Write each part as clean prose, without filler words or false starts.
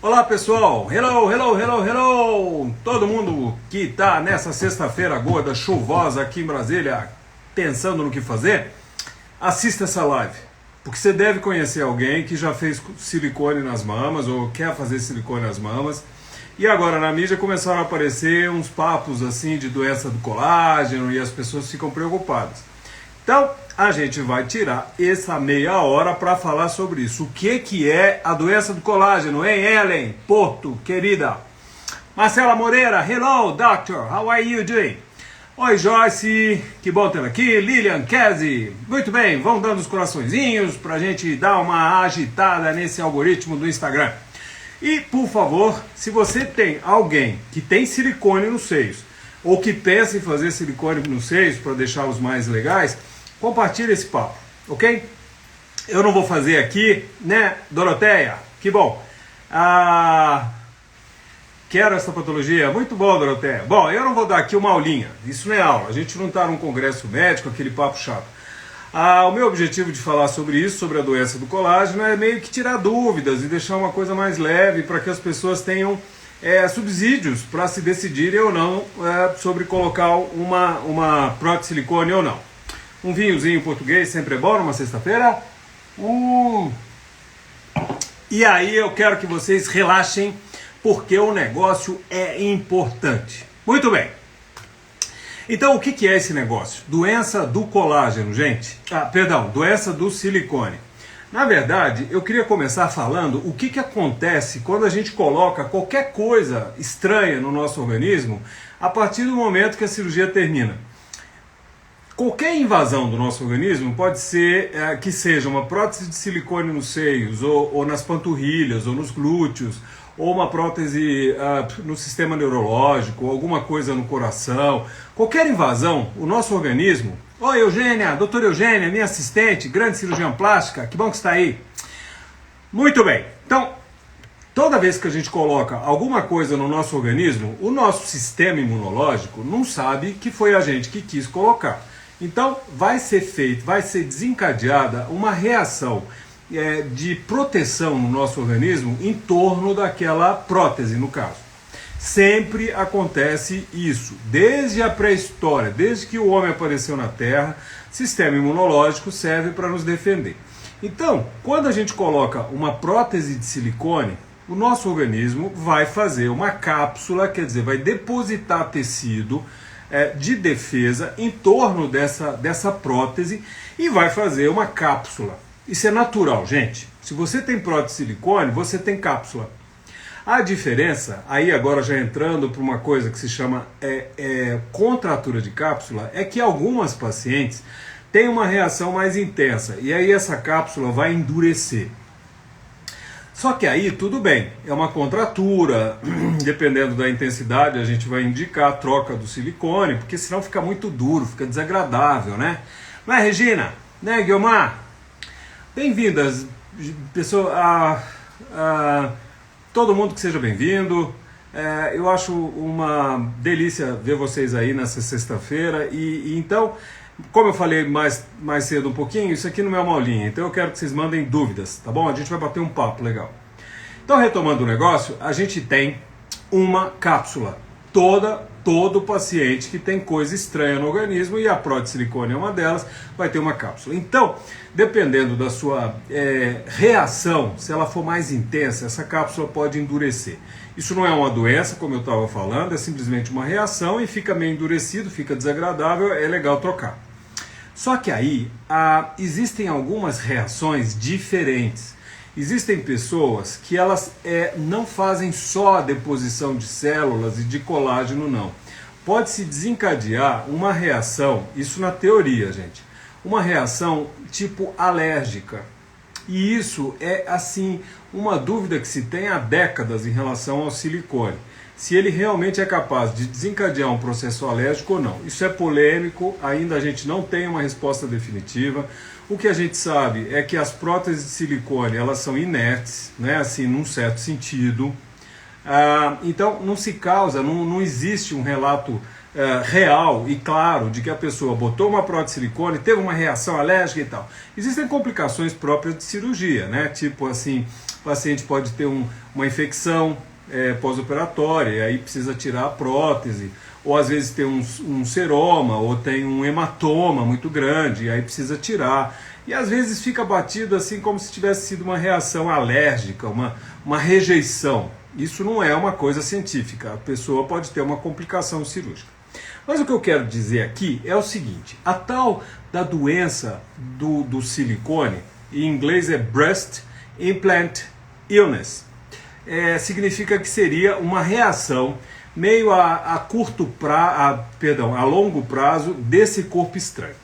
Olá pessoal, hello, hello, hello, hello! Todo mundo que tá nessa sexta-feira gorda, chuvosa aqui em Brasília, pensando no que fazer, assista essa live. Porque você deve conhecer alguém que já fez silicone nas mamas ou quer fazer silicone nas mamas. E agora na mídia começaram a aparecer uns papos assim de doença do colágeno e as pessoas ficam preocupadas. Então, a gente vai tirar essa meia hora para falar sobre isso. O que é a doença do colágeno, hein, Ellen, Porto, querida? Marcela Moreira, hello, doctor, how are you doing? Oi, Joyce, que bom tê-la aqui. Lilian, Casey, muito bem, vão dando os coraçõezinhos para a gente dar uma agitada nesse algoritmo do Instagram. E, por favor, se você tem alguém que tem silicone nos seios, ou que pensa em fazer silicone nos seios para deixá-los mais legais, compartilhe esse papo, ok? Eu não vou fazer aqui, né, Doroteia? Que bom. Quero essa patologia. Muito bom, Doroteia. Bom, eu não vou dar aqui uma aulinha. Isso não é aula. A gente não está num congresso médico, aquele papo chato. O meu objetivo de falar sobre isso, sobre a doença do colágeno, é meio que tirar dúvidas e deixar uma coisa mais leve para que as pessoas tenham subsídios para se decidirem ou não sobre colocar uma prótese de silicone ou não. Um vinhozinho português sempre é bom numa sexta-feira. E aí eu quero que vocês relaxem, porque o negócio é importante. Muito bem. Então o que é esse negócio? Doença do colágeno, gente. Doença do silicone. Na verdade, eu queria começar falando o que acontece quando a gente coloca qualquer coisa estranha no nosso organismo a partir do momento que a cirurgia termina. Qualquer invasão do nosso organismo pode ser que seja uma prótese de silicone nos seios, ou nas panturrilhas, ou nos glúteos, ou uma prótese no sistema neurológico, ou alguma coisa no coração. Qualquer invasão, o nosso organismo... Oi, Eugênia, doutora Eugênia, minha assistente, grande cirurgiã plástica, que bom que está aí. Muito bem, então, toda vez que a gente coloca alguma coisa no nosso organismo, o nosso sistema imunológico não sabe que foi a gente que quis colocar. Então, vai ser desencadeada uma reação de proteção no nosso organismo em torno daquela prótese, no caso. Sempre acontece isso, desde a pré-história, desde que o homem apareceu na Terra, o sistema imunológico serve para nos defender. Então, quando a gente coloca uma prótese de silicone, o nosso organismo vai fazer uma cápsula, quer dizer, vai depositar tecido de defesa em torno dessa prótese e vai fazer uma cápsula. Isso é natural, gente. Se você tem prótese de silicone, você tem cápsula. A diferença, aí agora já entrando para uma coisa que se chama contratura de cápsula, é que algumas pacientes têm uma reação mais intensa e aí essa cápsula vai endurecer. Só que aí tudo bem, é uma contratura, dependendo da intensidade a gente vai indicar a troca do silicone, porque senão fica muito duro, fica desagradável, né? Não é, Regina? Né, Guilmar? Bem-vindas, pessoal, todo mundo que seja bem-vindo. Eu acho uma delícia ver vocês aí nessa sexta-feira e então... Como eu falei mais cedo um pouquinho, isso aqui não é uma aulinha, então eu quero que vocês mandem dúvidas, tá bom? A gente vai bater um papo legal. Então, retomando o negócio, a gente tem uma cápsula. Todo paciente que tem coisa estranha no organismo, e a prótese de silicone é uma delas, vai ter uma cápsula. Então, dependendo da sua reação, se ela for mais intensa, essa cápsula pode endurecer. Isso não é uma doença, como eu estava falando, é simplesmente uma reação e fica meio endurecido, fica desagradável, é legal trocar. Só que aí existem algumas reações diferentes. Existem pessoas que elas não fazem só a deposição de células e de colágeno, não. Pode-se desencadear uma reação, isso na teoria, gente, uma reação tipo alérgica. E isso é, assim, uma dúvida que se tem há décadas em relação ao silicone. Se ele realmente é capaz de desencadear um processo alérgico ou não. Isso é polêmico, ainda a gente não tem uma resposta definitiva. O que a gente sabe é que as próteses de silicone, elas são inertes, né, assim, num certo sentido. Então não se causa, não existe um relato real e claro de que a pessoa botou uma prótese de silicone, teve uma reação alérgica e tal. Existem complicações próprias de cirurgia, né? Tipo assim, o paciente pode ter uma infecção pós-operatória e aí precisa tirar a prótese, ou às vezes tem um seroma, ou tem um hematoma muito grande e aí precisa tirar. E às vezes fica batido assim como se tivesse sido uma reação alérgica, uma rejeição. Isso não é uma coisa científica, a pessoa pode ter uma complicação cirúrgica. Mas o que eu quero dizer aqui é o seguinte, a tal da doença do silicone, em inglês é Breast Implant Illness, significa que seria uma reação meio a longo prazo desse corpo estranho.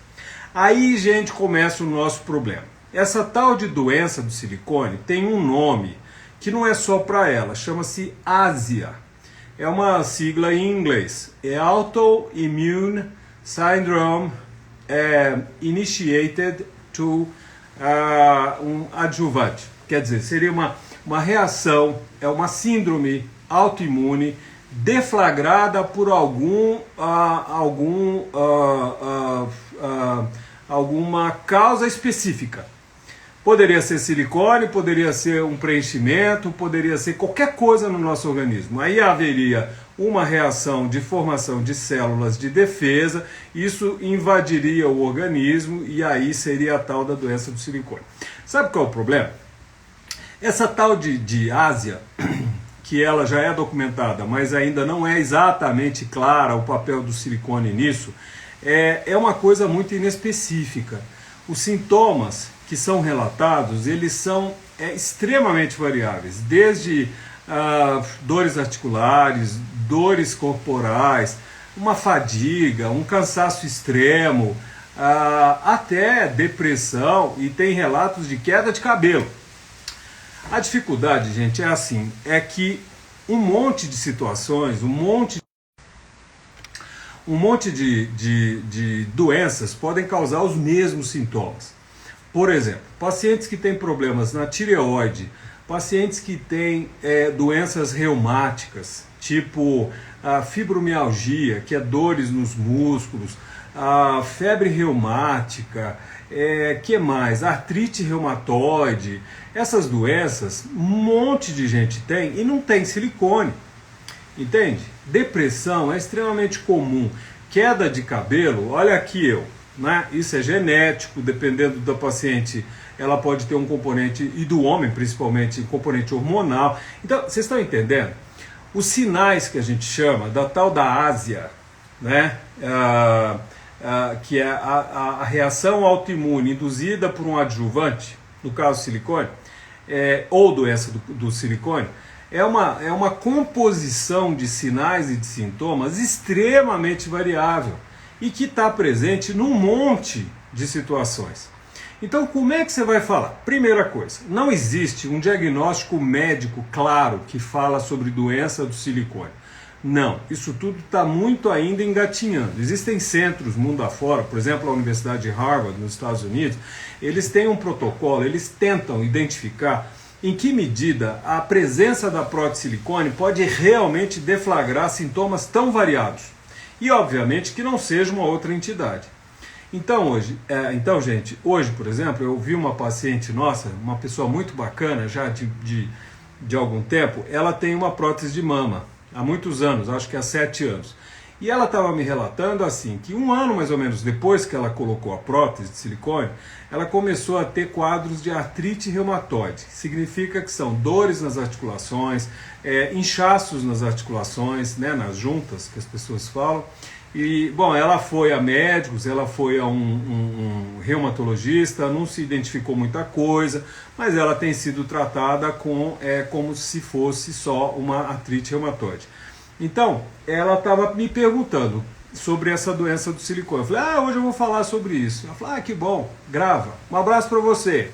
Aí, gente, começa o nosso problema. Essa tal de doença do silicone tem um nome que não é só para ela, chama-se ASIA. É uma sigla em inglês. É Autoimmune Syndrome Initiated to um adjuvante. Quer dizer, seria uma reação, uma síndrome autoimune deflagrada por alguma causa específica. Poderia ser silicone, poderia ser um preenchimento, poderia ser qualquer coisa no nosso organismo. Aí haveria uma reação de formação de células de defesa, isso invadiria o organismo e aí seria a tal da doença do silicone. Sabe qual é o problema? Essa tal de Ásia, que ela já é documentada, mas ainda não é exatamente clara o papel do silicone nisso, é uma coisa muito inespecífica. Os sintomas que são relatados, eles são extremamente variáveis, desde dores articulares, dores corporais, uma fadiga, um cansaço extremo, até depressão, e tem relatos de queda de cabelo. A dificuldade, gente, é que um monte de situações, um monte de doenças podem causar os mesmos sintomas. Por exemplo, pacientes que têm problemas na tireoide, pacientes que têm doenças reumáticas, tipo fibromialgia, que é dores nos músculos, febre reumática, que mais? Artrite reumatoide. Essas doenças, um monte de gente tem e não tem silicone. Entende? Depressão é extremamente comum. Queda de cabelo, olha aqui né? Isso é genético, dependendo da paciente, ela pode ter um componente, e do homem principalmente, um componente hormonal. Então, vocês estão entendendo? Os sinais que a gente chama da tal da Ásia, né? Que é a reação autoimune induzida por um adjuvante, no caso silicone, ou doença do silicone, é uma composição de sinais e de sintomas extremamente variável e que está presente num monte de situações. Então, como é que você vai falar? Primeira coisa, não existe um diagnóstico médico claro que fala sobre doença do silicone. Não, isso tudo está muito ainda engatinhando. Existem centros mundo afora, por exemplo, a Universidade de Harvard, nos Estados Unidos, eles têm um protocolo, eles tentam identificar em que medida a presença da prótese silicone pode realmente deflagrar sintomas tão variados. E, obviamente, que não seja uma outra entidade. Então, gente, hoje, por exemplo, eu vi uma paciente nossa, uma pessoa muito bacana, já de algum tempo, ela tem uma prótese de mama, há muitos anos, acho que há 7 anos. E ela estava me relatando assim, que um ano mais ou menos depois que ela colocou a prótese de silicone, ela começou a ter quadros de artrite reumatoide. Significa que são dores nas articulações, inchaços nas articulações, né, nas juntas que as pessoas falam. E, bom, ela foi a médicos, ela foi a um reumatologista, não se identificou muita coisa, mas ela tem sido tratada como se fosse só uma artrite reumatoide. Então, ela estava me perguntando sobre essa doença do silicone. Eu falei, hoje eu vou falar sobre isso. Ela falou, que bom, grava. Um abraço para você.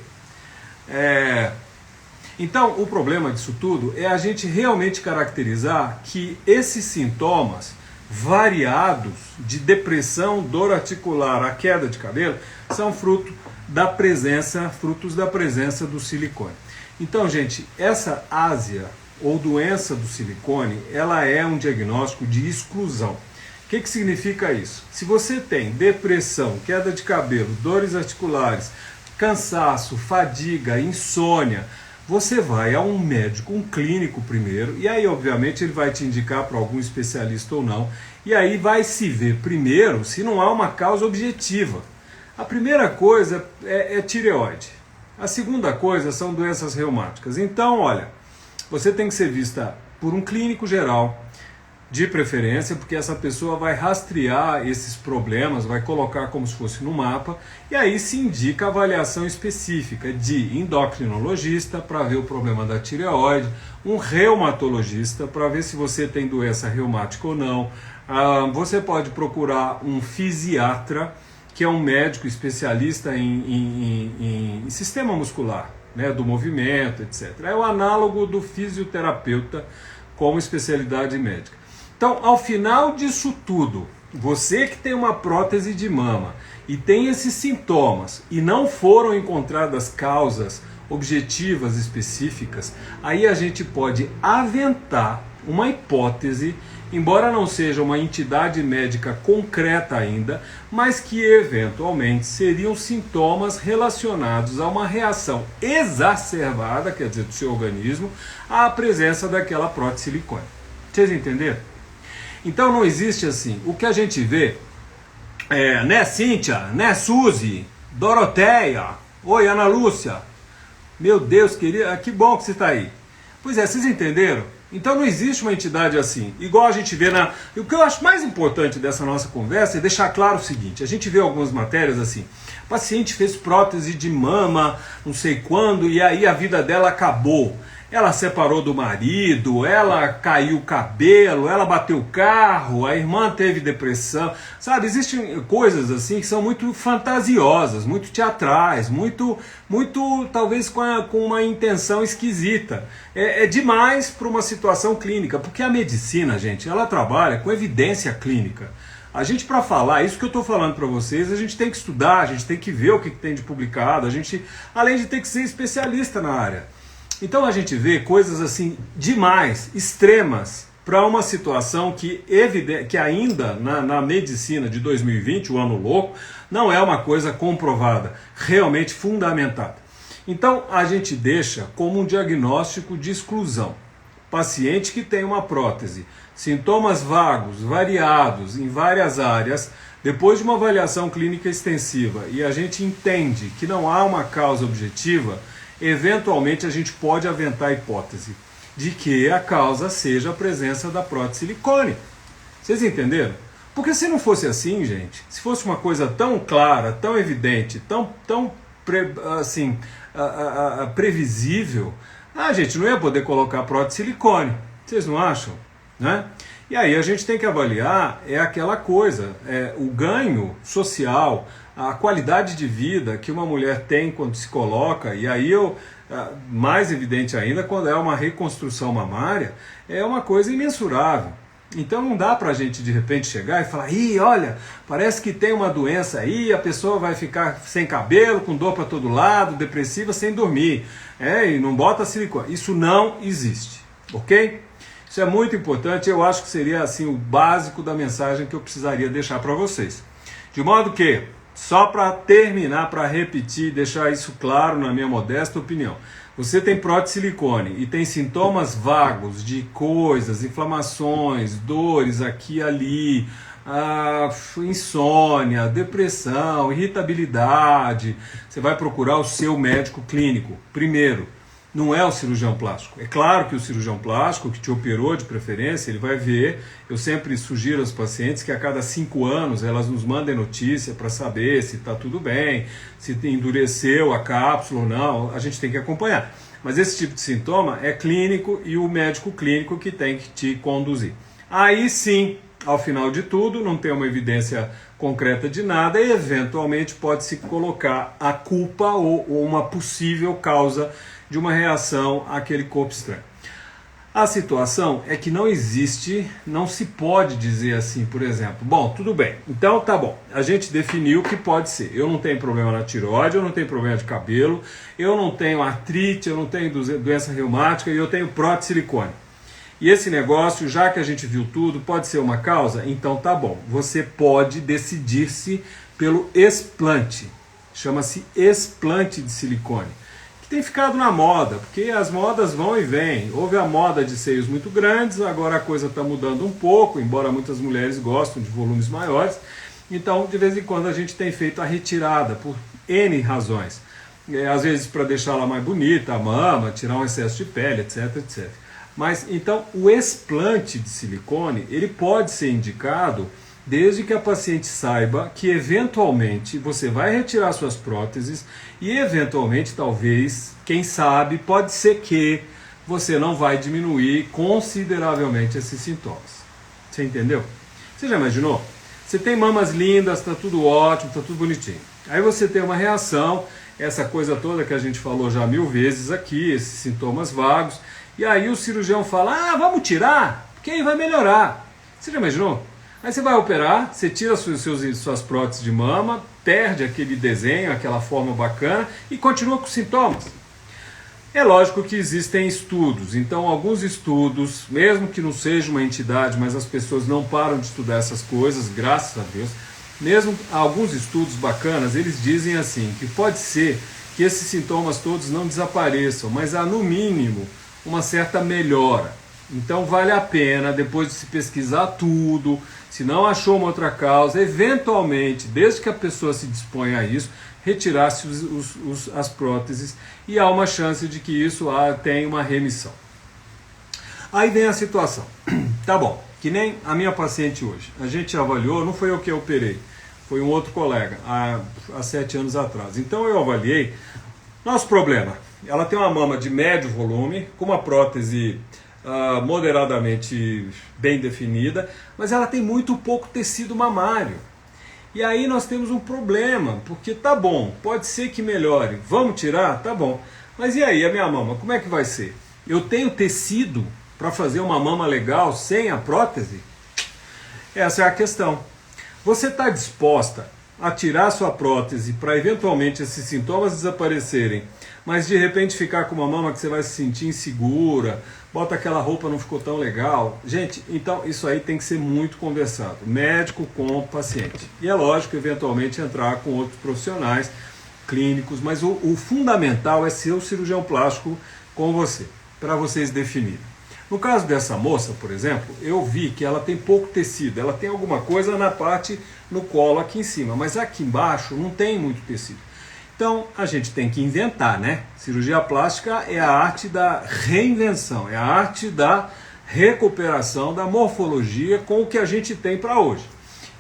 Então, o problema disso tudo é a gente realmente caracterizar que esses sintomas variados de depressão, dor articular, a queda de cabelo, são frutos da presença do silicone. Então, gente, essa ásia ou doença do silicone, ela é um diagnóstico de exclusão. que significa isso? Se você tem depressão, queda de cabelo, dores articulares, cansaço, fadiga, insônia, você vai a um médico, um clínico primeiro, e aí obviamente ele vai te indicar para algum especialista ou não, e aí vai se ver primeiro se não há uma causa objetiva. A primeira coisa é tireoide. A segunda coisa são doenças reumáticas. Então, olha, você tem que ser vista por um clínico geral, de preferência, porque essa pessoa vai rastrear esses problemas, vai colocar como se fosse no mapa, e aí se indica a avaliação específica de endocrinologista para ver o problema da tireoide, um reumatologista para ver se você tem doença reumática ou não. Você pode procurar um fisiatra, que é um médico especialista em sistema muscular, né, do movimento, etc. É o análogo do fisioterapeuta como especialidade médica. Então, ao final disso tudo, você que tem uma prótese de mama e tem esses sintomas e não foram encontradas causas objetivas específicas, aí a gente pode aventar uma hipótese, embora não seja uma entidade médica concreta ainda, mas que eventualmente seriam sintomas relacionados a uma reação exacerbada, quer dizer, do seu organismo, à presença daquela prótese silicone. Vocês entenderam? Então não existe assim. O que a gente vê né, Cíntia, né, Suzy, Doroteia, oi, Ana Lúcia, meu Deus, querida, que bom que você está aí. Pois é, vocês entenderam? Então não existe uma entidade assim, igual a gente vê na... O que eu acho mais importante dessa nossa conversa é deixar claro o seguinte, a gente vê algumas matérias assim, o paciente fez prótese de mama, não sei quando, e aí a vida dela acabou. Ela separou do marido, ela caiu o cabelo, ela bateu o carro, a irmã teve depressão. Sabe, existem coisas assim que são muito fantasiosas, muito teatrais, muito talvez com uma intenção esquisita. É demais para uma situação clínica, porque a medicina, gente, ela trabalha com evidência clínica. A gente, para falar isso que eu estou falando para vocês, a gente tem que estudar, a gente tem que ver o que tem de publicado, a gente, além de ter que ser especialista na área. Então a gente vê coisas assim demais, extremas, para uma situação que ainda na medicina de 2020, o ano louco, não é uma coisa comprovada, realmente fundamentada. Então a gente deixa como um diagnóstico de exclusão. Paciente que tem uma prótese, sintomas vagos, variados em várias áreas, depois de uma avaliação clínica extensiva e a gente entende que não há uma causa objetiva, eventualmente a gente pode aventar a hipótese de que a causa seja a presença da prótese silicone. Vocês entenderam? Porque se não fosse assim, gente, se fosse uma coisa tão clara, tão evidente, tão previsível, a gente não ia poder colocar prótese silicone. Vocês não acham? Né? E aí a gente tem que avaliar aquela coisa, o ganho social, a qualidade de vida que uma mulher tem quando se coloca, e aí mais evidente ainda quando é uma reconstrução mamária, é uma coisa imensurável. Então não dá pra gente de repente chegar e falar, ih, olha, parece que tem uma doença aí, a pessoa vai ficar sem cabelo, com dor para todo lado, depressiva, sem dormir, e não bota silicone. Isso não existe, ok? Isso é muito importante, eu acho que seria assim o básico da mensagem que eu precisaria deixar para vocês. De modo que, só para terminar, para repetir, deixar isso claro na minha modesta opinião, você tem prótese silicone e tem sintomas vagos de coisas, inflamações, dores aqui e ali, insônia, depressão, irritabilidade, você vai procurar o seu médico clínico primeiro. Não é o cirurgião plástico. É claro que o cirurgião plástico, que te operou de preferência, ele vai ver. Eu sempre sugiro aos pacientes que a cada 5 anos elas nos mandem notícia para saber se está tudo bem, se endureceu a cápsula ou não. A gente tem que acompanhar. Mas esse tipo de sintoma é clínico e o médico clínico que tem que te conduzir. Aí sim, ao final de tudo, não tem uma evidência concreta de nada e eventualmente pode-se colocar a culpa ou uma possível causa de uma reação àquele corpo estranho. A situação é que não existe, não se pode dizer assim, por exemplo, bom, tudo bem, então tá bom, a gente definiu que pode ser, eu não tenho problema na tireoide, eu não tenho problema de cabelo, eu não tenho artrite, eu não tenho doença reumática e eu tenho prótese silicone. E esse negócio, já que a gente viu tudo, pode ser uma causa? Então tá bom, você pode decidir-se pelo explante. Chama-se explante de silicone, que tem ficado na moda, porque as modas vão e vêm. Houve a moda de seios muito grandes, agora a coisa está mudando um pouco, embora muitas mulheres gostem de volumes maiores. Então, de vez em quando, a gente tem feito a retirada, por N razões. Às vezes para deixá-la mais bonita, a mama, tirar um excesso de pele, etc, etc. Mas, então, o explante de silicone, ele pode ser indicado desde que a paciente saiba que, eventualmente, você vai retirar suas próteses e, eventualmente, talvez, quem sabe, pode ser que você não vai diminuir consideravelmente esses sintomas. Você entendeu? Você já imaginou? Você tem mamas lindas, está tudo ótimo, está tudo bonitinho. Aí você tem uma reação, essa coisa toda que a gente falou já 1000 vezes aqui, esses sintomas vagos, e aí o cirurgião fala, vamos tirar, porque aí vai melhorar. Você já imaginou? Aí você vai operar, você tira suas próteses de mama, perde aquele desenho, aquela forma bacana e continua com sintomas. É lógico que existem estudos, então alguns estudos, mesmo que não seja uma entidade, mas as pessoas não param de estudar essas coisas, graças a Deus, mesmo alguns estudos bacanas, eles dizem assim, que pode ser que esses sintomas todos não desapareçam, mas há no mínimo uma certa melhora. Então vale a pena, depois de se pesquisar tudo, se não achou uma outra causa, eventualmente, desde que a pessoa se disponha a isso, retirar-se as próteses e há uma chance de que isso tenha uma remissão. Aí vem a situação. Tá bom, que nem a minha paciente hoje. A gente avaliou, não foi eu que operei, foi um outro colega, há 7 anos atrás. Então eu avaliei. Nosso problema, ela tem uma mama de médio volume, com uma prótese moderadamente bem definida, mas ela tem muito pouco tecido mamário. E aí nós temos um problema, porque tá bom, pode ser que melhore, vamos tirar? Tá bom. Mas e aí, a minha mama, como é que vai ser? Eu tenho tecido para fazer uma mama legal sem a prótese? Essa é a questão. Você está disposta a tirar sua prótese para eventualmente esses sintomas desaparecerem, mas de repente ficar com uma mama que você vai se sentir insegura, bota aquela roupa, não ficou tão legal? Gente, então isso aí tem que ser muito conversado, médico com paciente. E é lógico, eventualmente, entrar com outros profissionais clínicos, mas o fundamental é ser o cirurgião plástico com você, para vocês definirem. No caso dessa moça, por exemplo, eu vi que ela tem pouco tecido, ela tem alguma coisa na parte, no colo aqui em cima, mas aqui embaixo não tem muito tecido. Então a gente tem que inventar, né? Cirurgia plástica é a arte da reinvenção, é a arte da recuperação da morfologia com o que a gente tem para hoje.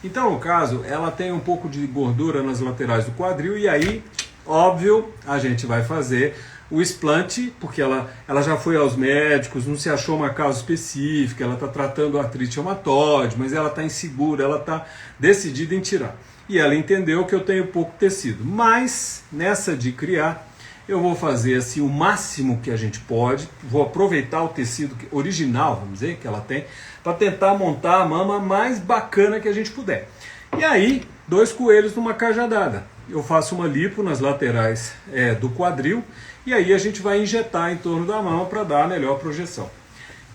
Então, no caso, ela tem um pouco de gordura nas laterais do quadril e aí, óbvio, a gente vai fazer o explante, porque ela já foi aos médicos, não se achou uma causa específica, ela está tratando artrite reumatoide, mas ela está insegura, ela está decidida em tirar. E ela entendeu que eu tenho pouco tecido. Mas, nessa de criar, eu vou fazer assim, o máximo que a gente pode, vou aproveitar o tecido original, vamos dizer, que ela tem, para tentar montar a mama mais bacana que a gente puder. E aí, 2 coelhos numa cajadada. Eu faço uma lipo nas laterais do quadril, e aí a gente vai injetar em torno da mama para dar a melhor projeção.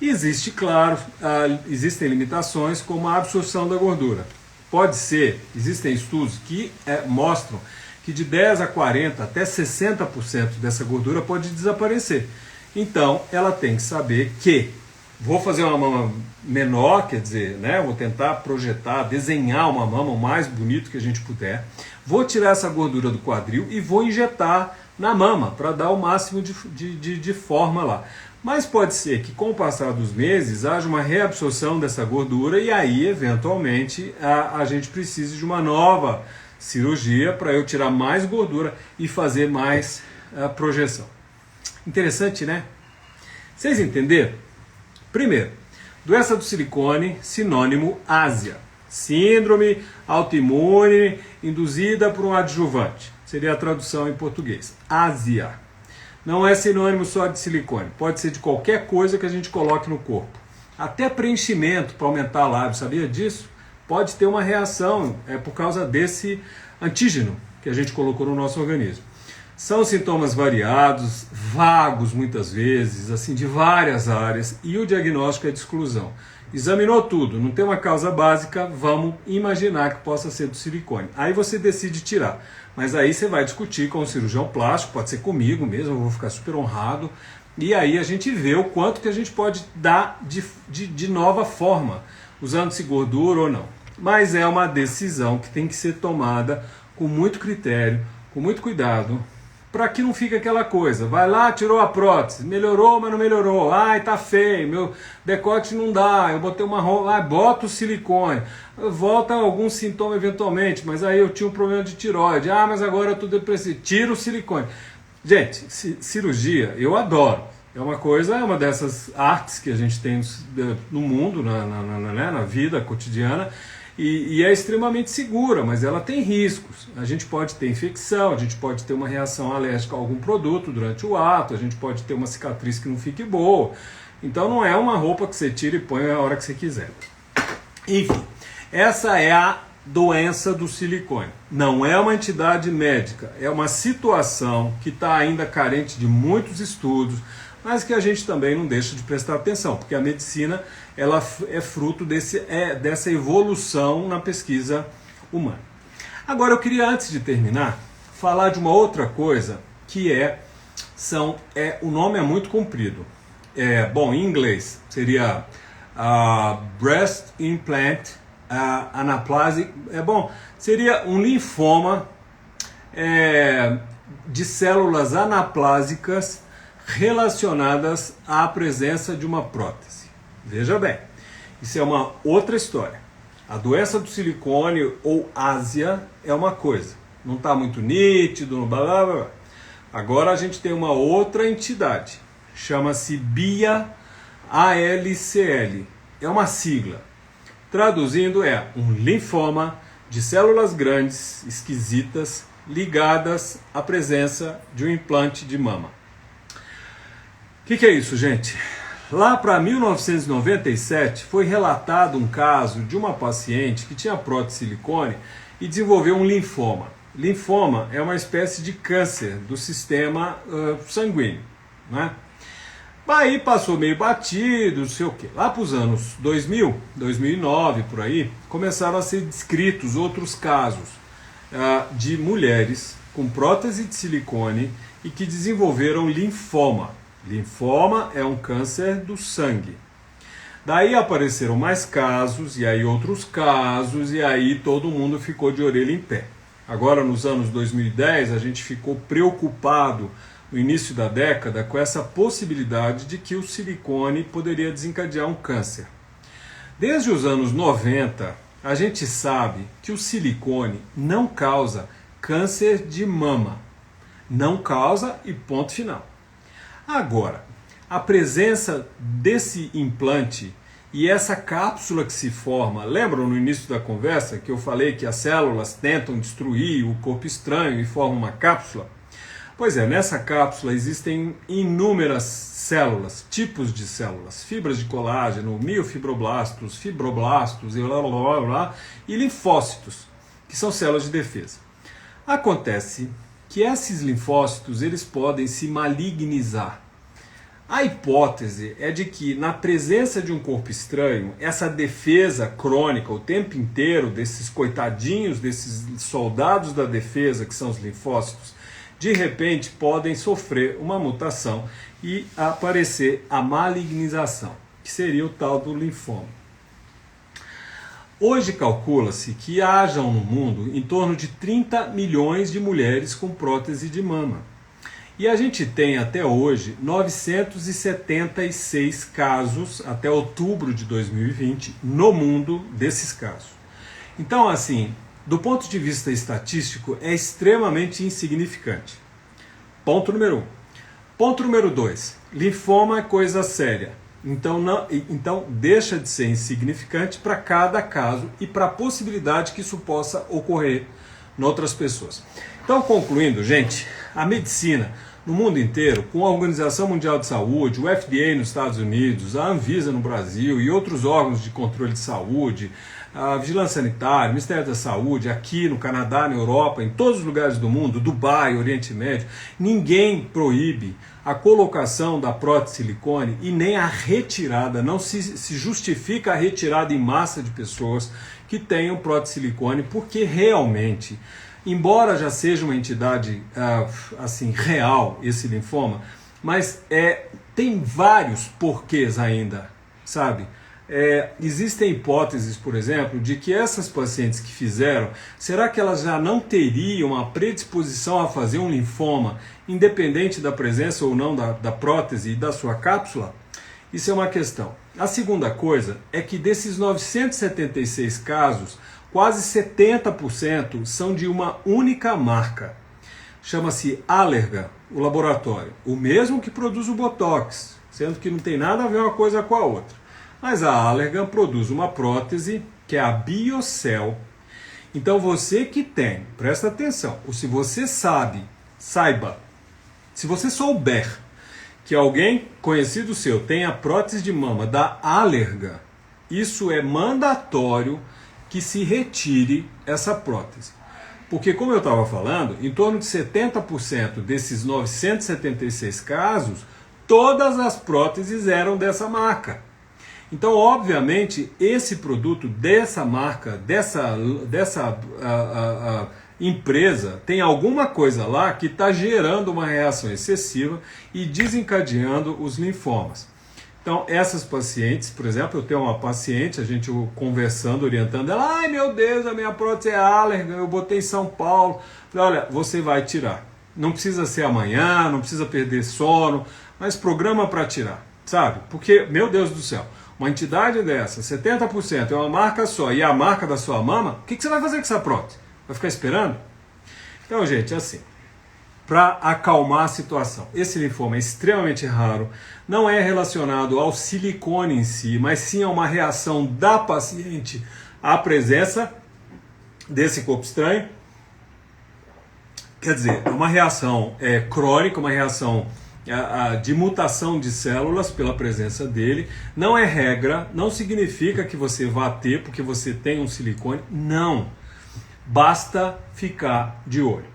Existe, claro, existem limitações como a absorção da gordura. Pode ser, existem estudos que mostram que de 10 a 40 até 60% dessa gordura pode desaparecer. Então, ela tem que saber que vou fazer uma mama menor, quer dizer, né, vou tentar projetar, desenhar uma mama o mais bonito que a gente puder, vou tirar essa gordura do quadril e vou injetar na mama para dar o máximo de forma lá. Mas pode ser que com o passar dos meses haja uma reabsorção dessa gordura e aí, eventualmente, a gente precise de uma nova cirurgia para eu tirar mais gordura e fazer mais projeção. Interessante, né? Vocês entenderam? Primeiro, doença do silicone, sinônimo Ásia. Síndrome autoimune induzida por um adjuvante. Seria a tradução em português. Ásia. Não é sinônimo só de silicone. Pode ser de qualquer coisa que a gente coloque no corpo. Até preenchimento para aumentar a lábio. Sabia disso? Pode ter uma reação por causa desse antígeno que a gente colocou no nosso organismo. São sintomas variados, vagos muitas vezes, assim, de várias áreas, e o diagnóstico é de exclusão. Examinou tudo, não tem uma causa básica, vamos imaginar que possa ser do silicone. Aí você decide tirar, mas aí você vai discutir com o cirurgião plástico, pode ser comigo mesmo, eu vou ficar super honrado, e aí a gente vê o quanto que a gente pode dar de nova forma, usando-se gordura ou não. Mas é uma decisão que tem que ser tomada com muito critério, com muito cuidado, para que não fique aquela coisa, vai lá, tirou a prótese, melhorou, mas não melhorou, ai, tá feio, meu decote não dá, eu botei uma roupa, bota o silicone, volta algum sintoma eventualmente, mas aí eu tinha um problema de tireoide, mas agora eu tô depressivo, tira o silicone. Gente, cirurgia, eu adoro, é uma coisa, é uma dessas artes que a gente tem no mundo, na vida cotidiana, e é extremamente segura, mas ela tem riscos. A gente pode ter infecção, a gente pode ter uma reação alérgica a algum produto durante o ato, a gente pode ter uma cicatriz que não fique boa. Então não é uma roupa que você tira e põe a hora que você quiser. Enfim, essa é a doença do silicone. Não é uma entidade médica, é uma situação que está ainda carente de muitos estudos, mas que a gente também não deixa de prestar atenção, porque a medicina ela é fruto dessa evolução na pesquisa humana. Agora eu queria, antes de terminar, falar de uma outra coisa que o nome é muito comprido. Bom, em inglês seria breast implant anaplastic. Seria um linfoma de células anaplásicas relacionadas à presença de uma prótese. Veja bem, isso é uma outra história. A doença do silicone ou ásia é uma coisa, não está muito nítido, blá, blá, blá. Agora a gente tem uma outra entidade, chama-se BIA ALCL, é uma sigla. Traduzindo é um linfoma de células grandes, esquisitas, ligadas à presença de um implante de mama. O que é isso, gente? Lá para 1997 foi relatado um caso de uma paciente que tinha prótese de silicone e desenvolveu um linfoma. Linfoma é uma espécie de câncer do sistema sanguíneo, né? Aí passou meio batido, não sei o quê. Lá para os anos 2000, 2009, por aí, começaram a ser descritos outros casos de mulheres com prótese de silicone e que desenvolveram linfoma. Linfoma é um câncer do sangue. Daí apareceram mais casos, e aí outros casos, e aí todo mundo ficou de orelha em pé. Agora, nos anos 2010, a gente ficou preocupado, no início da década, com essa possibilidade de que o silicone poderia desencadear um câncer. Desde os anos 90, a gente sabe que o silicone não causa câncer de mama. Não causa e ponto final. Agora, a presença desse implante e essa cápsula que se forma, lembram no início da conversa que eu falei que as células tentam destruir o corpo estranho e formam uma cápsula? Pois é, nessa cápsula existem inúmeras células, tipos de células, fibras de colágeno, miofibroblastos, fibroblastos e linfócitos, que são células de defesa. Acontece que esses linfócitos eles podem se malignizar. A hipótese é de que, na presença de um corpo estranho, essa defesa crônica o tempo inteiro desses coitadinhos, desses soldados da defesa, que são os linfócitos, de repente podem sofrer uma mutação e aparecer a malignização, que seria o tal do linfoma. Hoje calcula-se que hajam no mundo em torno de 30 milhões de mulheres com prótese de mama. E a gente tem até hoje 976 casos, até outubro de 2020, no mundo desses casos. Então, assim, do ponto de vista estatístico, é extremamente insignificante. Ponto número 1. Ponto número 2. Linfoma é coisa séria. Então deixa de ser insignificante para cada caso e para a possibilidade que isso possa ocorrer em outras pessoas. Então, concluindo, gente, a medicina no mundo inteiro, com a Organização Mundial de Saúde, o FDA nos Estados Unidos, a Anvisa no Brasil e outros órgãos de controle de saúde, a Vigilância Sanitária, o Ministério da Saúde, aqui no Canadá, na Europa, em todos os lugares do mundo, Dubai, Oriente Médio, ninguém proíbe a colocação da prótese de silicone e nem a retirada, não se justifica a retirada em massa de pessoas que tenham prótese de silicone, porque realmente, embora já seja uma entidade assim real esse linfoma, mas tem vários porquês ainda, sabe? Existem hipóteses, por exemplo, de que essas pacientes que fizeram, será que elas já não teriam a predisposição a fazer um linfoma, independente da presença ou não da prótese e da sua cápsula? Isso é uma questão. A segunda coisa é que desses 976 casos, quase 70% são de uma única marca. Chama-se Allergan, o laboratório. O mesmo que produz o Botox, sendo que não tem nada a ver uma coisa com a outra. Mas a Allergan produz uma prótese que é a Biocell. Então você que tem, presta atenção, ou se você saiba, se você souber que alguém conhecido seu tem a prótese de mama da Allergan, isso é mandatório que se retire essa prótese. Porque, como eu estava falando, em torno de 70% desses 976 casos, todas as próteses eram dessa marca. Então, obviamente, esse produto dessa marca, dessa empresa, tem alguma coisa lá que está gerando uma reação excessiva e desencadeando os linfomas. Então, essas pacientes, por exemplo, eu tenho uma paciente, a gente conversando, orientando ela, ai meu Deus, a minha prótese é Allergan, eu botei em São Paulo. Falei, olha, você vai tirar. Não precisa ser amanhã, não precisa perder sono, mas programa para tirar, sabe? Porque, meu Deus do céu, uma entidade dessa, 70% é uma marca só e é a marca da sua mama, o que você vai fazer com essa prótese? Vai ficar esperando? Então, gente, assim, para acalmar a situação, esse linfoma é extremamente raro, não é relacionado ao silicone em si, mas sim a uma reação da paciente à presença desse corpo estranho. Quer dizer, é uma reação crônica, uma reação de mutação de células pela presença dele. Não é regra, não significa que você vá ter porque você tem um silicone, não. Basta ficar de olho.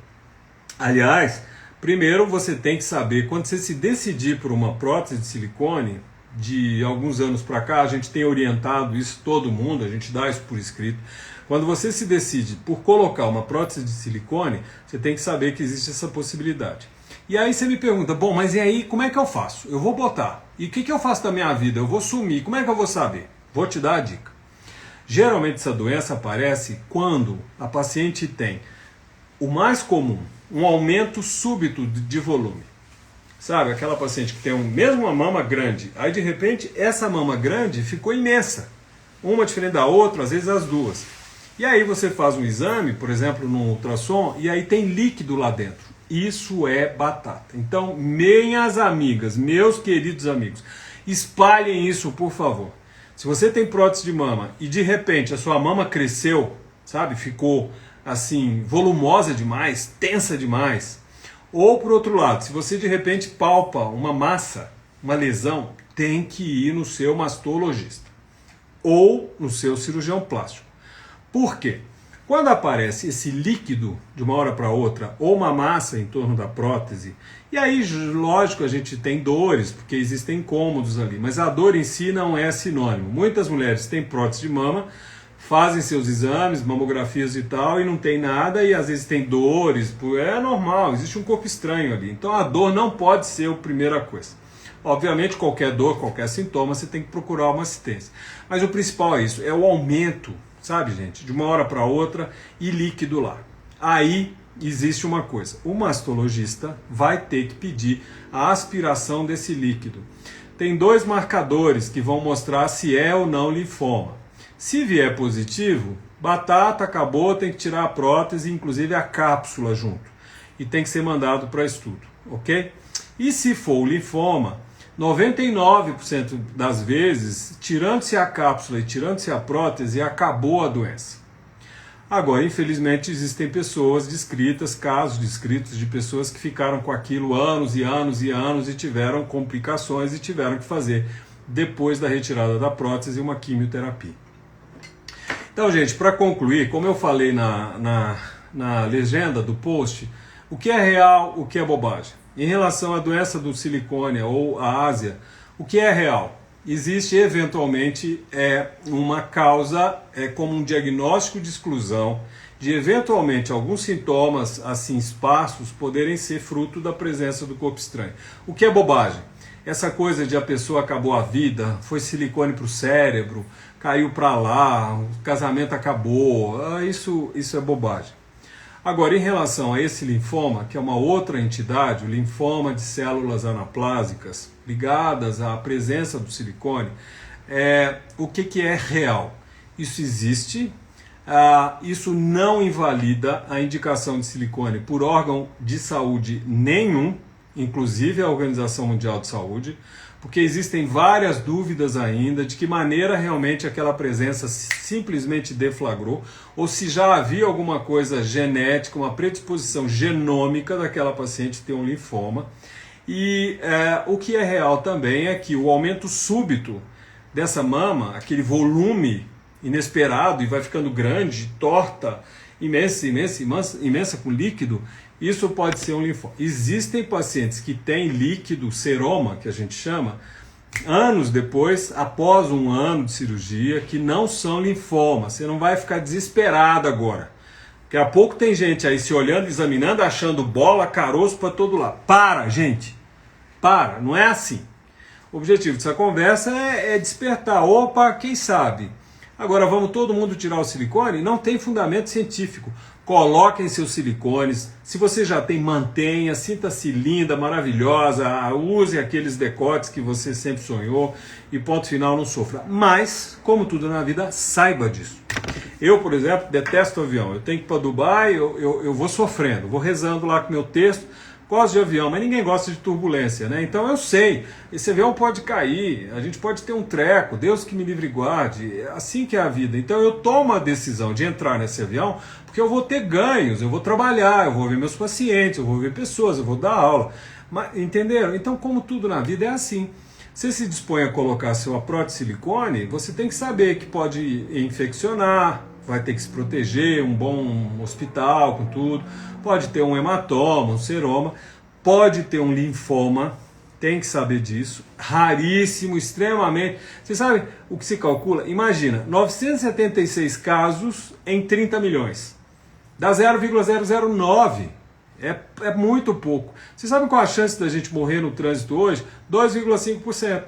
Aliás, primeiro você tem que saber, quando você se decidir por uma prótese de silicone, de alguns anos para cá, a gente tem orientado isso todo mundo, a gente dá isso por escrito. Quando você se decide por colocar uma prótese de silicone, você tem que saber que existe essa possibilidade. E aí você me pergunta, bom, mas e aí como é que eu faço? Eu vou botar. E o que eu faço da minha vida? Eu vou sumir. Como é que eu vou saber? Vou te dar a dica. Geralmente essa doença aparece quando a paciente tem o mais comum, um aumento súbito de volume. Sabe, aquela paciente que tem mesmo uma mama grande, aí de repente essa mama grande ficou imensa. Uma diferente da outra, às vezes as duas. E aí você faz um exame, por exemplo, no ultrassom, e aí tem líquido lá dentro. Isso é batata. Então, minhas amigas, meus queridos amigos, espalhem isso, por favor. Se você tem prótese de mama e de repente a sua mama cresceu, sabe, ficou assim, volumosa demais, tensa demais, ou por outro lado, se você de repente palpa uma massa, uma lesão, tem que ir no seu mastologista ou no seu cirurgião plástico. Por quê? Quando aparece esse líquido de uma hora para outra, ou uma massa em torno da prótese, e aí, lógico, a gente tem dores, porque existem incômodos ali, mas a dor em si não é sinônimo. Muitas mulheres têm prótese de mama, fazem seus exames, mamografias e tal, e não tem nada, e às vezes tem dores, é normal, existe um corpo estranho ali. Então a dor não pode ser a primeira coisa. Obviamente, qualquer dor, qualquer sintoma, você tem que procurar uma assistência. Mas o principal é isso, é o aumento, sabe, gente, de uma hora para outra e líquido lá. Aí existe uma coisa, o mastologista vai ter que pedir a aspiração desse líquido. Tem dois marcadores que vão mostrar se é ou não linfoma. Se vier positivo, batata, acabou, tem que tirar a prótese, inclusive a cápsula junto. E tem que ser mandado para estudo, ok? E se for o linfoma, 99% das vezes, tirando-se a cápsula e tirando-se a prótese, acabou a doença. Agora, infelizmente, existem pessoas descritas, casos descritos de pessoas que ficaram com aquilo anos e anos e anos e tiveram complicações e tiveram que fazer, depois da retirada da prótese, uma quimioterapia. Então, gente, para concluir, como eu falei na legenda do post, o que é real, o que é bobagem? Em relação à doença do silicone ou à ásia, o que é real? Existe eventualmente uma causa, como um diagnóstico de exclusão, de eventualmente alguns sintomas assim esparsos poderem ser fruto da presença do corpo estranho. O que é bobagem? Essa coisa de a pessoa acabou a vida, foi silicone para o cérebro, caiu para lá, o casamento acabou, isso é bobagem. Agora, em relação a esse linfoma, que é uma outra entidade, o linfoma de células anaplásicas ligadas à presença do silicone, o que é real? Isso existe, isso não invalida a indicação de silicone por órgão de saúde nenhum, inclusive a Organização Mundial de Saúde, porque existem várias dúvidas ainda de que maneira realmente aquela presença simplesmente deflagrou, ou se já havia alguma coisa genética, uma predisposição genômica daquela paciente ter um linfoma. E o que é real também é que o aumento súbito dessa mama, aquele volume inesperado e vai ficando grande, torta, imensa com líquido, isso pode ser um linfoma. Existem pacientes que têm líquido, seroma, que a gente chama, anos depois, após um ano de cirurgia, que não são linfomas. Você não vai ficar desesperado agora. Daqui a pouco tem gente aí se olhando, examinando, achando bola, caroço para todo lado. Para, gente. Para, não é assim. O objetivo dessa conversa é despertar. Opa, quem sabe? Agora, vamos todo mundo tirar o silicone? Não tem fundamento científico. Coloquem seus silicones, se você já tem, mantenha, sinta-se linda, maravilhosa, use aqueles decotes que você sempre sonhou e ponto final, não sofra. Mas, como tudo na vida, saiba disso. Eu, por exemplo, detesto avião. Eu tenho que ir para Dubai, eu vou sofrendo, vou rezando lá com meu texto. Gosto de avião, mas ninguém gosta de turbulência, né? Então eu sei, esse avião pode cair, a gente pode ter um treco, Deus que me livre e guarde, é assim que é a vida. Então eu tomo a decisão de entrar nesse avião, porque eu vou ter ganhos, eu vou trabalhar, eu vou ver meus pacientes, eu vou ver pessoas, eu vou dar aula. Mas, entenderam? Então, como tudo na vida é assim. Você se dispõe a colocar sua prótese de silicone, você tem que saber que pode infeccionar, vai ter que se proteger, um bom hospital com tudo, pode ter um hematoma, um seroma, pode ter um linfoma, tem que saber disso, raríssimo, extremamente. Você sabe o que se calcula? Imagina, 976 casos em 30 milhões, dá 0,009, é muito pouco. Você sabe qual a chance da gente morrer no trânsito hoje? 2,5%.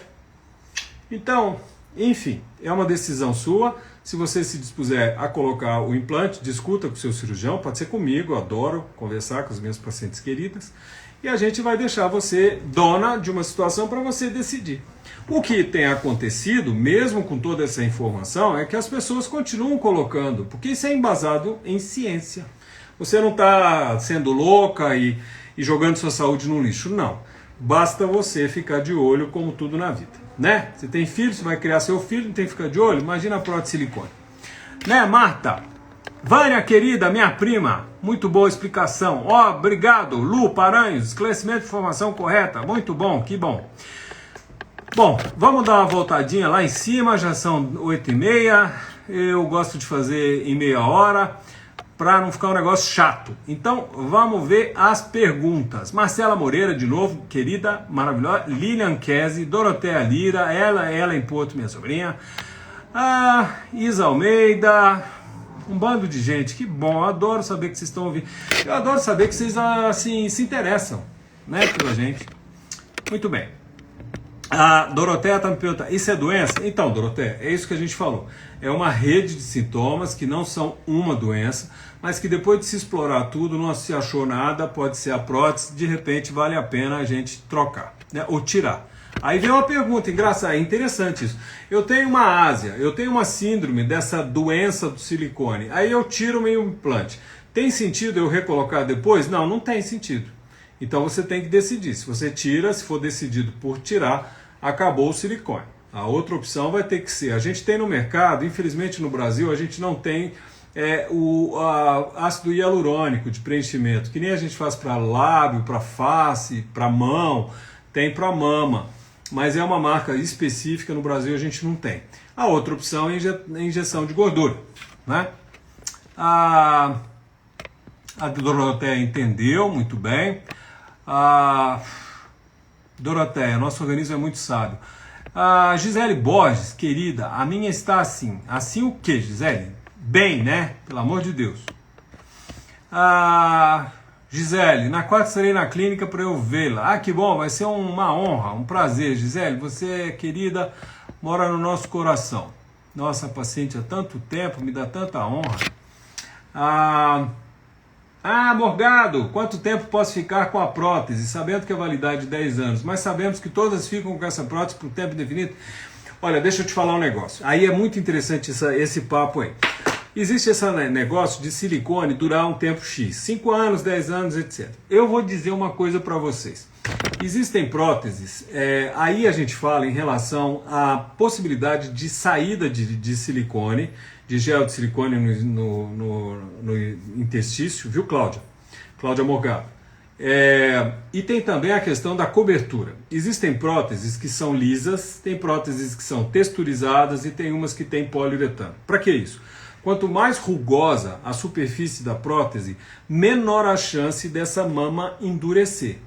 Então, enfim, é uma decisão sua. Se você se dispuser a colocar o implante, discuta com o seu cirurgião, pode ser comigo, eu adoro conversar com as minhas pacientes queridas, e a gente vai deixar você dona de uma situação para você decidir. O que tem acontecido, mesmo com toda essa informação, é que as pessoas continuam colocando, porque isso é embasado em ciência. Você não está sendo louca e jogando sua saúde no lixo, não. Basta você ficar de olho, como tudo na vida. Né? Você tem filho, você vai criar seu filho, não tem que ficar de olho? Imagina a prótese de silicone. Né, Marta? Vânia, querida, minha prima, muito boa explicação. Obrigado, Lu Paranhos, esclarecimento de informação correta. Muito bom, que bom. Bom, vamos dar uma voltadinha lá em cima, já são 8h30. Eu gosto de fazer em meia hora, para não ficar um negócio chato. Então, vamos ver as perguntas. Marcela Moreira, de novo, querida, maravilhosa. Lilian Kese, Doroteia Lira, ela em Porto, minha sobrinha. Isa Almeida, um bando de gente, que bom, eu adoro saber que vocês estão ouvindo. Eu adoro saber que vocês assim, se interessam, né, pela gente. Muito bem. A Doroteia está me perguntando, isso é doença? Então, Doroteia, é isso que a gente falou. É uma rede de sintomas que não são uma doença, mas que depois de se explorar tudo, não se achou nada, pode ser a prótese, de repente vale a pena a gente trocar, né, ou tirar. Aí vem uma pergunta engraçada, é interessante isso. Eu tenho uma ásia, eu tenho uma síndrome dessa doença do silicone, aí eu tiro o meu implante. Tem sentido eu recolocar depois? Não, não tem sentido. Então você tem que decidir. Se você tira, se for decidido por tirar, acabou o silicone. A outra opção vai ter que ser. A gente tem no mercado, infelizmente no Brasil, a gente não tem ácido hialurônico de preenchimento, que nem a gente faz para lábio, para face, para mão, tem para mama, mas é uma marca específica, no Brasil a gente não tem. A outra opção é injeção de gordura, né? A Doroteia entendeu muito bem. Doroteia, nosso organismo é muito sábio. Gisele Borges, querida, a minha está assim. Assim o que, Gisele? Bem, né? Pelo amor de Deus. Gisele, na quarta estarei na clínica para eu vê-la. Que bom, vai ser uma honra, um prazer, Gisele. Você, querida, mora no nosso coração. Nossa paciente há tanto tempo, me dá tanta honra. Morgado, quanto tempo posso ficar com a prótese? Sabendo que a validade é de 10 anos, mas sabemos que todas ficam com essa prótese por tempo indefinido. Olha, deixa eu te falar um negócio. Aí é muito interessante esse papo aí. Existe esse negócio de silicone durar um tempo X, 5 anos, 10 anos, etc. Eu vou dizer uma coisa para vocês. Existem próteses, aí a gente fala em relação à possibilidade de saída de silicone, de gel de silicone no intestício, viu, Cláudia? Cláudia Morgado. E tem também a questão da cobertura. Existem próteses que são lisas, tem próteses que são texturizadas e tem umas que têm poliuretano. Para que isso? Quanto mais rugosa a superfície da prótese, menor a chance dessa mama endurecer.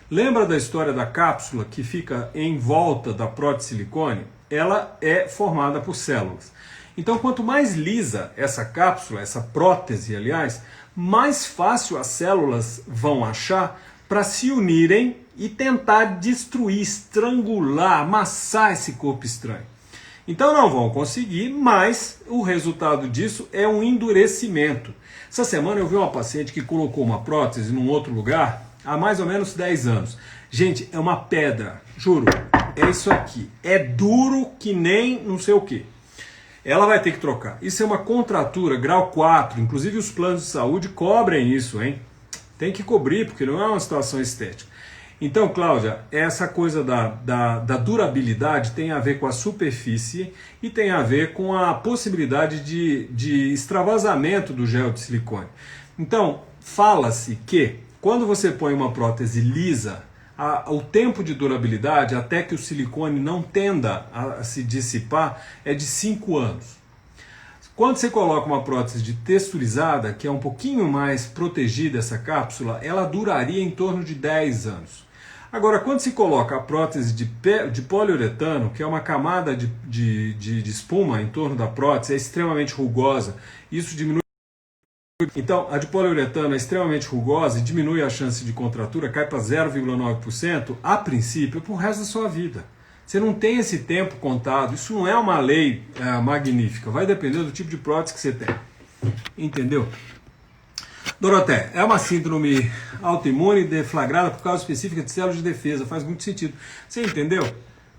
Lembra da história da cápsula que fica em volta da prótese silicone? Ela é formada por células. Então, quanto mais lisa essa cápsula, essa prótese, aliás, mais fácil as células vão achar para se unirem e tentar destruir, estrangular, amassar esse corpo estranho. Então não vão conseguir, mas o resultado disso é um endurecimento. Essa semana eu vi uma paciente que colocou uma prótese num outro lugar há mais ou menos 10 anos. Gente, é uma pedra, juro, é isso aqui. É duro que nem não sei o que. Ela vai ter que trocar. Isso é uma contratura, grau 4, inclusive os planos de saúde cobrem isso, hein? Tem que cobrir, porque não é uma situação estética. Então, Cláudia, essa coisa da durabilidade tem a ver com a superfície e tem a ver com a possibilidade de extravasamento do gel de silicone. Então, fala-se que quando você põe uma prótese lisa, o tempo de durabilidade, até que o silicone não tenda a se dissipar, é de 5 anos. Quando você coloca uma prótese de texturizada, que é um pouquinho mais protegida essa cápsula, ela duraria em torno de 10 anos. Agora, quando se coloca a prótese de poliuretano, que é uma camada de espuma em torno da prótese, é extremamente rugosa, isso diminui. Então, a de poliuretano é extremamente rugosa e diminui a chance de contratura, cai para 0,9%, a princípio, para o resto da sua vida. Você não tem esse tempo contado, isso não é uma lei magnífica, vai depender do tipo de prótese que você tem. Entendeu? Doroteia, é uma síndrome autoimune deflagrada por causa específica de células de defesa, faz muito sentido. Você entendeu?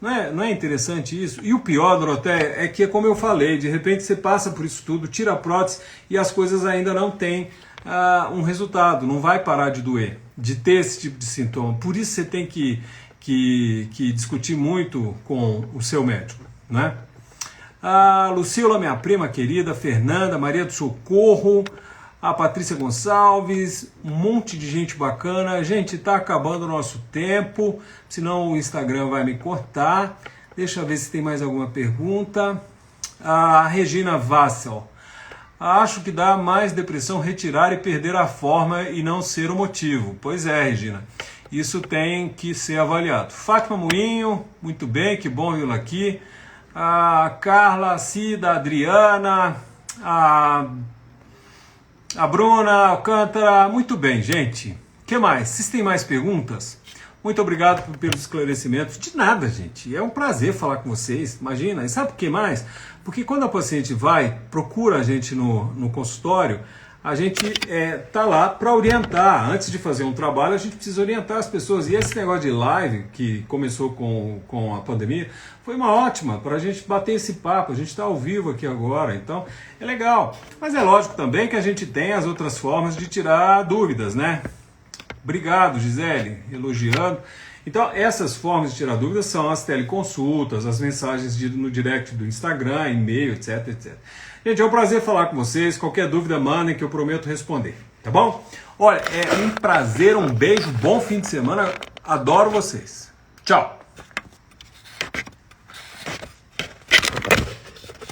Não é interessante isso? E o pior, Doroteia, é que, como eu falei, de repente você passa por isso tudo, tira a prótese e as coisas ainda não têm um resultado, não vai parar de doer, de ter esse tipo de sintoma. Por isso você tem que discutir muito com o seu médico, né? A Lucila, minha prima querida, Fernanda, Maria do Socorro, a Patrícia Gonçalves, um monte de gente bacana. Gente, está acabando o nosso tempo, senão o Instagram vai me cortar. Deixa eu ver se tem mais alguma pergunta. A Regina Vassel, acho que dá mais depressão retirar e perder a forma e não ser o motivo. Pois é, Regina, isso tem que ser avaliado. Fátima Moinho, muito bem, que bom vê-la aqui. A Carla, a Cida, a Adriana, a Bruna Alcântara, muito bem, gente. O que mais? Vocês têm mais perguntas? Muito obrigado pelos esclarecimentos. De nada, gente. É um prazer falar com vocês. Imagina. E sabe por que mais? Porque quando a paciente procura a gente no consultório, a gente tá lá para orientar. Antes de fazer um trabalho, a gente precisa orientar as pessoas. E esse negócio de live, que começou com a pandemia, foi uma ótima para a gente bater esse papo. A gente está ao vivo aqui agora, então é legal. Mas é lógico também que a gente tem as outras formas de tirar dúvidas, né? Obrigado, Gisele, elogiando. Então, essas formas de tirar dúvidas são as teleconsultas, as mensagens no direct do Instagram, e-mail, etc, etc. Gente, é um prazer falar com vocês. Qualquer dúvida, mandem que eu prometo responder. Tá bom? Olha, é um prazer, um beijo, bom fim de semana. Adoro vocês. Tchau!